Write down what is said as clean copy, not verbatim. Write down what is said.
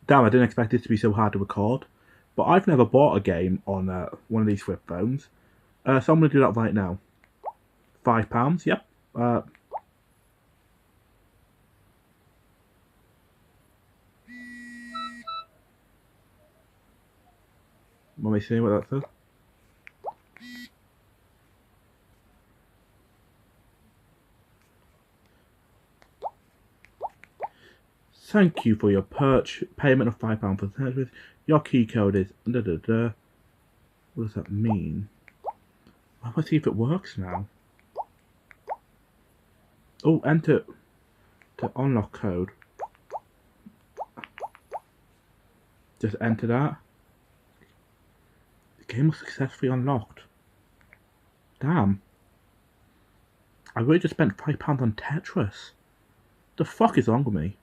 Damn, I didn't expect this to be so hard to record. But I've never bought a game on one of these flip phones. So I'm going to do that right now. £5, yep. Let me see what that says. Thank you for your payment of £5 for service. Your key code is da da da. What does that mean? Let's see if it works now. Oh, enter the unlock code. Just enter that. The game was successfully unlocked. Damn. I really just spent £5 on Tetris. The fuck is wrong with me?